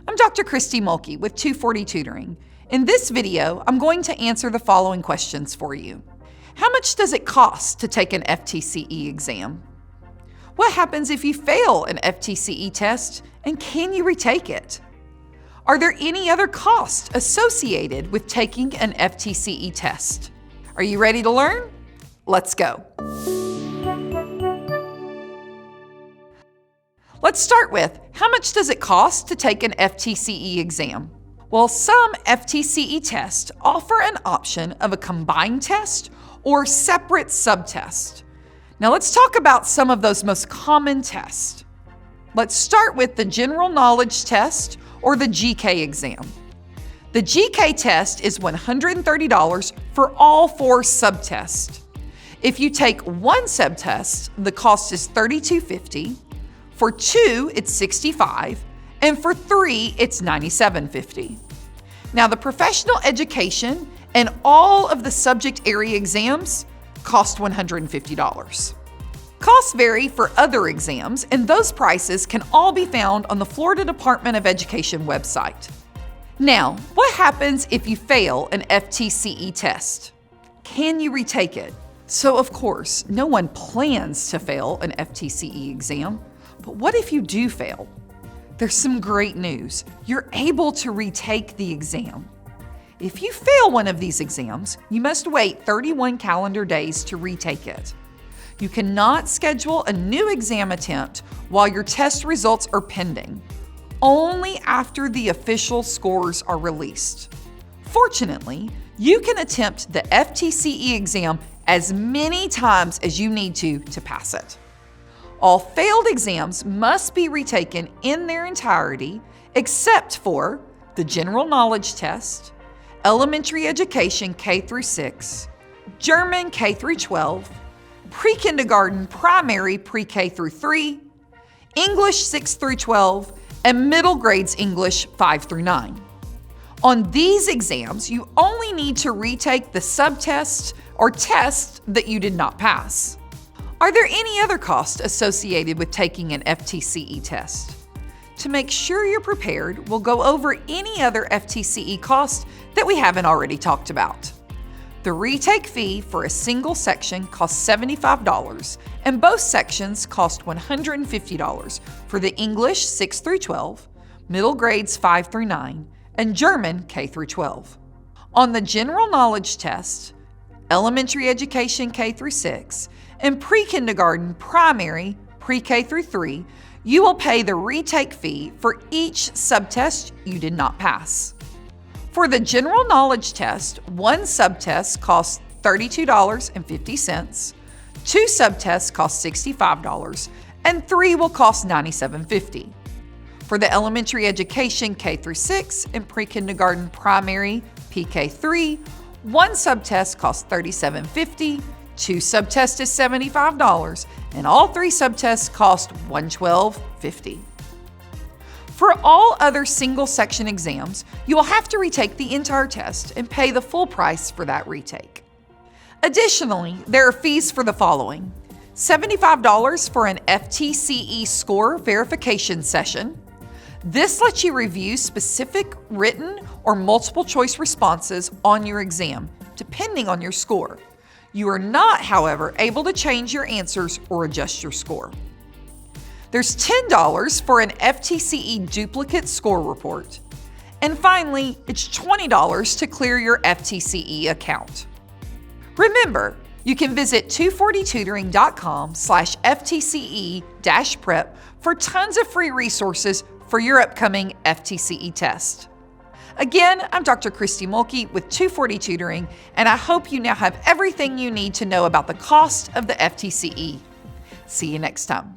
I'm Dr. Kristy Mulkey with 240 Tutoring. In this video, I'm going to answer the following questions for you. How much does it cost to take an FTCE exam? What happens if you fail an FTCE test, and can you retake it? Are there any other costs associated with taking an FTCE test? Are you ready to learn? Let's go. Let's start with, how much does it cost to take an FTCE exam? Well, some FTCE tests offer an option of a combined test or separate subtest. Now let's talk about some of those most common tests. Let's start with the General Knowledge Test or the GK exam. The GK test is $130 for all 4 subtests. If you take one subtest, the cost is $32.50. For 2, it's $65, and for 3, it's $97.50. Now, the professional education and all of the subject area exams cost $150. Costs vary for other exams, and those prices can all be found on the Florida Department of Education website. Now, what happens if you fail an FTCE test? Can you retake it? So, of course, no one plans to fail an FTCE exam. But what if you do fail? There's some great news. You're able to retake the exam. If you fail one of these exams, you must wait 31 calendar days to retake it. You cannot schedule a new exam attempt while your test results are pending, only after the official scores are released. Fortunately, you can attempt the FTCE exam as many times as you need to pass it. All failed exams must be retaken in their entirety except for the General Knowledge Test, Elementary Education K through 6, German K through 12, Pre-Kindergarten Primary Pre-K through 3, English 6 through 12, and Middle Grades English 5 through 9. On these exams, you only need to retake the subtest or test that you did not pass. Are there any other costs associated with taking an FTCE test? To make sure you're prepared, we'll go over any other FTCE costs that we haven't already talked about. The retake fee for a single section costs $75, and both sections cost $150 for the English 6 through 12, Middle Grades 5 through 9, and German K through 12. On the General Knowledge Test, Elementary Education K through 6, and Pre-Kindergarten Primary Pre-K through 3, you will pay the retake fee for each subtest you did not pass. For the General Knowledge Test, one subtest costs $32.50, 2 subtests cost $65, and 3 will cost $97.50. For the Elementary Education K through 6 and Pre-Kindergarten Primary PK3, one subtest costs $37.50, 2 subtests is $75, and all 3 subtests cost $112.50. For all other single section exams, you will have to retake the entire test and pay the full price for that retake. Additionally, there are fees for the following: $75 for an FTCE score verification session. This lets you review specific written or multiple choice responses on your exam, depending on your score. You are not, however, able to change your answers or adjust your score. There's $10 for an FTCE duplicate score report. And finally, it's $20 to clear your FTCE account. Remember, you can visit 240tutoring.com/FTCE-prep for tons of free resources for your upcoming FTCE test. Again, I'm Dr. Kristy Mulkey with 240 Tutoring, and I hope you now have everything you need to know about the cost of the FTCE. See you next time.